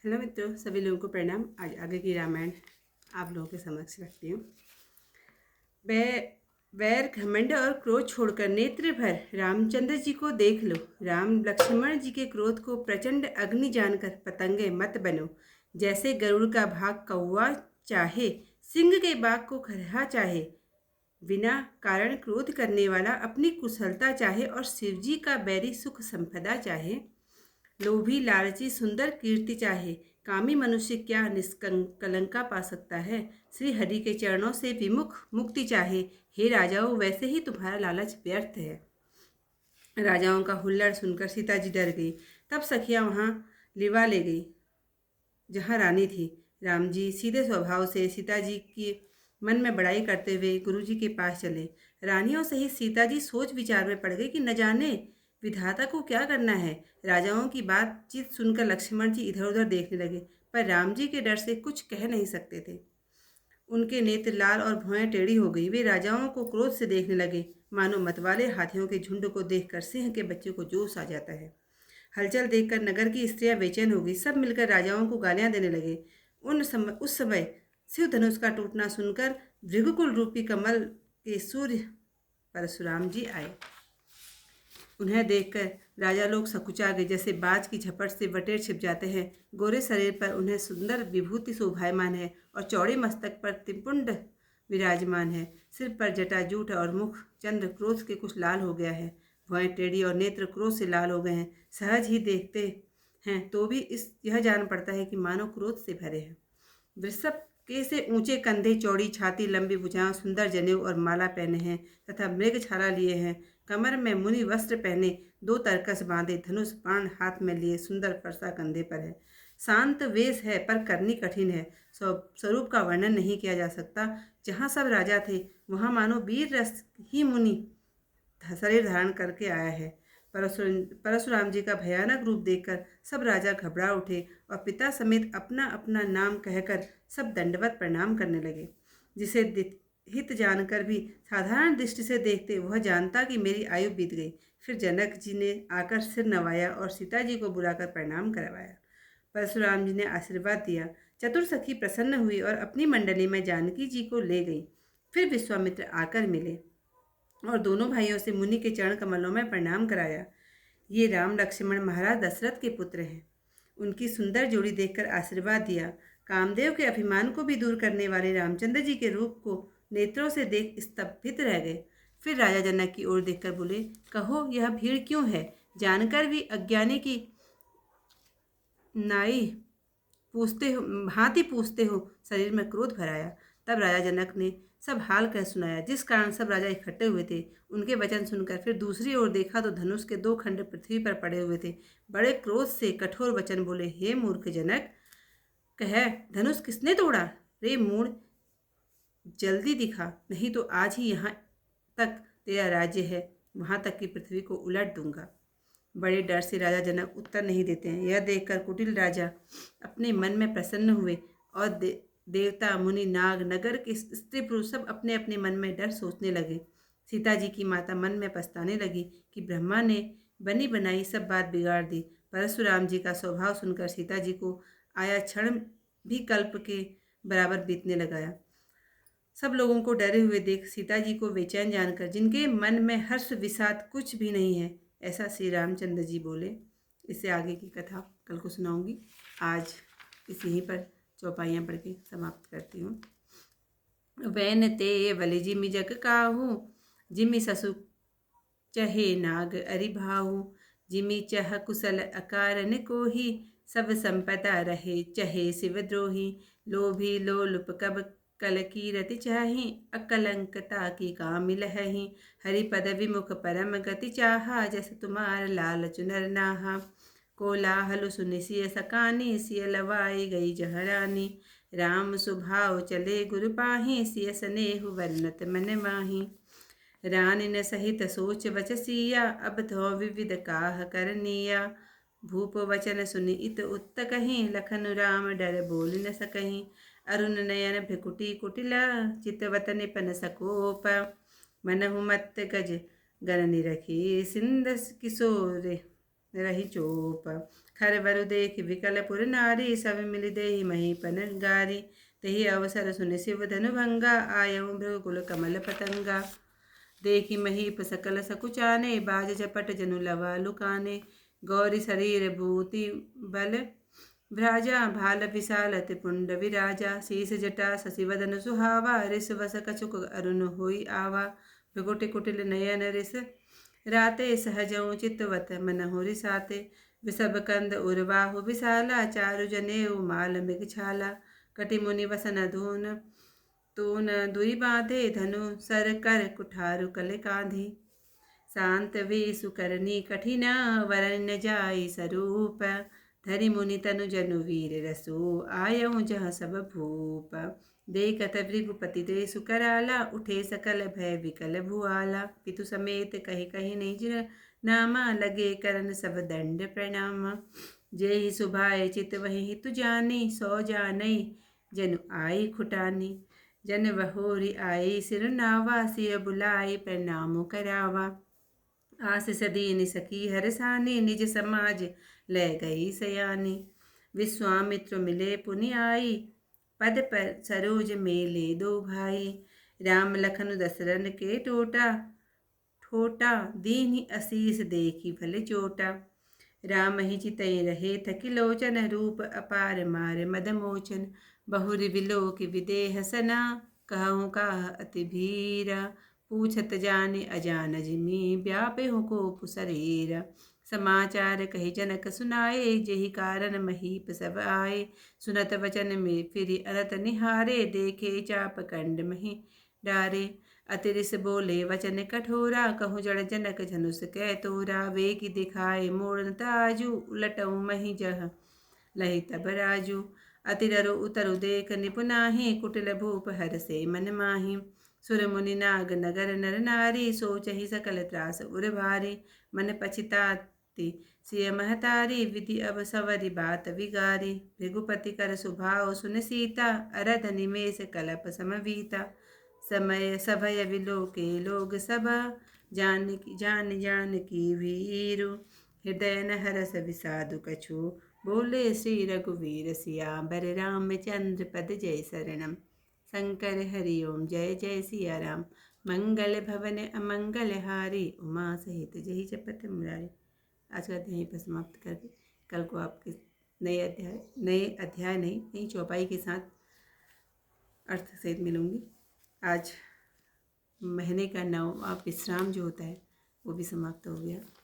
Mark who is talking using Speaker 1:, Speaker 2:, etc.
Speaker 1: Hello मित्रों, सभी लोगों को प्रणाम। आज आगे की रामायण आप लोगों के समक्ष रखती हूँ। वैर घमंड और क्रोध छोड़कर नेत्र भर रामचंद्र जी को देख लो। राम लक्ष्मण जी के क्रोध को प्रचंड अग्नि जानकर पतंगे मत बनो। जैसे गरुड़ का भाग कौवा चाहे, सिंह के बाग को खरहा चाहे, बिना कारण क्रोध करने वाला अपनी कुशलता चाहे और शिवजी का बैरी सुख संपदा चाहे। लोभी लालची सुंदर कीर्ति चाहे, कामी मनुष्य क्या निष्कलंका पा सकता है। श्री हरि के चरणों से विमुख मुक्ति चाहे, हे राजाओं वैसे ही तुम्हारा लालच व्यर्थ है। राजाओं का हुल्लड़ सुनकर सीता जी डर गई। तब सखियां वहां लिवा ले गई जहां रानी थी। राम जी सीधे स्वभाव से सीता जी की मन में बड़ाई करते हुए गुरु जी के पास चले। रानियों सहित सीता जी सोच विचार में पड़ गई कि न जाने विधाता को क्या करना है। राजाओं की बातचीत सुनकर लक्ष्मण जी इधर उधर देखने लगे, पर राम जी के डर से कुछ कह नहीं सकते थे। उनके नेत्र लाल और भौहें टेढ़ी हो गई। वे राजाओं को क्रोध से देखने लगे, मानो मतवाले हाथियों के झुंड को देखकर सिंह के बच्चे को जोश आ जाता है। हलचल देखकर नगर की स्त्रियां बेचैन हो गई। सब मिलकर राजाओं को गालियां देने लगे। उस समय शिव धनुष का टूटना सुनकर भृगुकुल रूपी कमल के सूर्य परशुराम जी आए। उन्हें देखकर राजा लोग सकुचा गए, जैसे बाज की झपट से बटेर छिप जाते हैं। गोरे शरीर पर उन्हें सुंदर विभूति शोभायमान है और चौड़े मस्तक पर त्रिपुंड विराजमान है। सिर पर जटाजूट और मुख चंद्र क्रोध के कुछ लाल हो गया है। भौहें टेढ़ी और नेत्र क्रोध से लाल हो गए हैं। सहज ही देखते हैं तो भी यह जान पड़ता है कि मानो क्रोध से भरे हैं। वृषभ के से ऊंचे कंधे, चौड़ी छाती, लंबी भुजाएं, सुंदर जनेऊ और माला पहने हैं तथा मृग छाला लिए हैं। कमर में मुनि वस्त्र पहने, दो तरकस बांधे, धनुष बाण हाथ में लिए, सुंदर फरसा कंधे पर है। शांत वेश है पर करनी कठिन है। स्वरूप का वर्णन नहीं किया जा सकता। जहाँ सब राजा थे वहाँ मानो वीर रस ही मुनि शरीर धारण करके आया है। परशुराम जी का भयानक रूप देखकर सब राजा घबरा उठे और पिता समेत अपना अपना नाम कहकर सब दंडवत प्रणाम करने लगे। जिसे हित जानकर भी साधारण दृष्टि से देखते वह जानता कि मेरी आयु बीत गई। फिर जनक जी ने आकर सिर नवाया और सीता जी को बुलाकर प्रणाम करवाया। परशुराम जी ने आशीर्वाद दिया। चतुर सखी प्रसन्न हुई और अपनी मंडली में जानकी जी को ले गई। फिर विश्वामित्र आकर मिले और दोनों भाइयों से मुनि के चरण कमलों में प्रणाम कराया। ये राम लक्ष्मण महाराज दशरथ के पुत्र हैं। उनकी सुंदर जोड़ी देखकर आशीर्वाद दिया। कामदेव के अभिमान को भी दूर करने वाले रामचंद्र जी के रूप को नेत्रों से देख स्तब्धित रह गए। फिर राजा जनक की ओर देखकर बोले, कहो यह भीड़ क्यों है? जानकर भी अज्ञानी की नाई पूछते हो, भांति पूछते हो। शरीर में क्रोध भराया। तब राजा जनक ने सब हाल कह सुनाया, जिस कारण सब राजा इकट्ठे हुए थे। उनके वचन सुनकर फिर दूसरी ओर देखा तो धनुष के दो खंड पृथ्वी पर पड़े हुए थे। बड़े क्रोध से कठोर वचन बोले, हे मूर्ख जनक, कह धनुष किसने तोड़ा? रे मूढ़, जल्दी दिखा, नहीं तो आज ही यहाँ तक तेरा राज्य है, वहाँ तक की पृथ्वी को उलट दूंगा। बड़े डर से राजा जनक उत्तर नहीं देते हैं। यह देखकर कुटिल राजा अपने मन में प्रसन्न हुए और देवता, मुनि, नाग, नगर के स्त्री पुरुष सब अपने अपने मन में डर सोचने लगे। सीता जी की माता मन में पछताने लगी कि ब्रह्मा ने बनी बनाई सब बात बिगाड़ दी। परशुराम जी का स्वभाव सुनकर सीता जी को आया क्षण भी कल्प के बराबर बीतने लगाया। सब लोगों को डरे हुए देख सीता जी को बेचैन जानकर, जिनके मन में हर्ष विषाद कुछ भी नहीं है, ऐसा श्री रामचंद्र जी बोले। इससे आगे की कथा कल को सुनाऊंगी। आज यहीं पर चौपाइयाँ पढ़ के समाप्त करती हूँ। वैन ते वल जिमि जग काहू, जिमि ससु चहे नाग अरि भाऊ। जिमि चह कुशल अकारन कोही, सब संपदा रहे चहे शिवद्रोही। लोभी लोलुप कब कल की रति चाही, अकलंकता की काम लहही। हरिपद विमुख परम गति चाहा, जस तुम्हार लाल चुनर नाहा। कोलाहल सुनि सिय सकानी, सिय लवाई गई जहरानी। राम सुभाव चले गुरु पाही, सिय स्नेहु वर्णत मन माही। रानी न सहित सोच वचसिया, अब धो विविध काह करनिया। भूप वचन सुनि इत उत्त कहीं, लखन राम डर बोल न सकहीं। अरुण नयन भ्रिकुटी कुटिला, चितवत निपन सकोप। मनहु मत गज गण निरखी, सिंध किशोर रही चोप। खर बरु देख विकल पुर नारी, सब मिल देहि महीपन गारी। तही अवसर सुन शिव धनु भंगा, आयऊ भृगुकुल कमल पतंगा। देखी महीप सकल सकुचाने, बाज झपट जनु लवा लुकाने। गौरी शरीर भूति बल भ्राजा, भाल विशाल त्रिपुंड विराजा। शीस जटा शशिवदन सुहावा, रिस वस कछुक अरुण होई आवा। भृगुटि कुटिल नयन रिस राते, सहजऊ चितवत मनहु रिसाते। विषभ कंद उर्वाहु विशाला, चारु जनेऊ माल मृग छाला। कटि मुनि वसन धून तून दुई बांधे, धनु सर कर कुठारु कल कांधी। शांत वेशु करनी कठिना, वरन न जाई स्वरूप। धरि मुनि तनु जनु वीर रसो, आयऊ जहाँ सब भूप। देखत भृगुपति देसु कराला, उठे सकल भय विकल भुआला। पितु समेत कहि कहि निज नामा, लगे करन सब दंड प्रणामा। जेहि सुभाए चित वही हितु जानी, सौ जानई जनु आई खुटानी। जन बहोरी आई सिर नावा, सिय बुलाई प्रणाम करावा। आशीष दीन सखी हरसानी, निज समाज ले गई सयानी। विश्वामित्र मिले पुनि आई, पद पर सरोज मेले दो भाई। राम लखन दशरथ के टोटा, ठोटा दीन असीस देखी भले चोटा। राम ही चितई रहे थकी लोचन, रूप अपार मार मद मोचन। बहुरि विलोक विदेह सना, कहूँ काह अति भीरा। पूछत जाने अजान जिमि, व्यापहु कोप शरीरा। समाचार कहि जनक सुनाए, जेहि कारण महीप सब आए। सुनत वचन में फिरि अरत निहारे, देखे चाप कंड मही डारे। अतिरिस बोले वचन कठोरा, कहूँ जड़ जनक धनुष कै तोरा। वेगी दिखाए मोड़न ताजू, उलटऊ मही जह लही तब राजू। अतिररु उतरु देख निपुनाहि, कुटिल भूप हर से मन माहि। सुर मुनि नाग नगर नर नारी, सोचहि सकल त्रास उर भारी। मन पछिताति सिय महतारी, विधि अब सवरि बात विगारी। भृगुपति कर सुभाव सुन सीता, अरध निमेष कलप समवीता। समय सभय विलोके लोग सभा, जान की वीरु। हृदय न हरस विषादु कछु, बोले श्री रघुवीर सियावर। रामचंद्र पद जय शरणम। शंकर हरि ओम जय जय सिया राम। मंगल भवन अमंगल हारी, उमा सहित जय जपत मुरारी। आज का अध्याय यहीं पर समाप्त करके कल को आपके नई चौपाई के साथ अर्थ सहित मिलूंगी। आज महीने का 9वां विश्राम जो होता है वो भी समाप्त हो गया।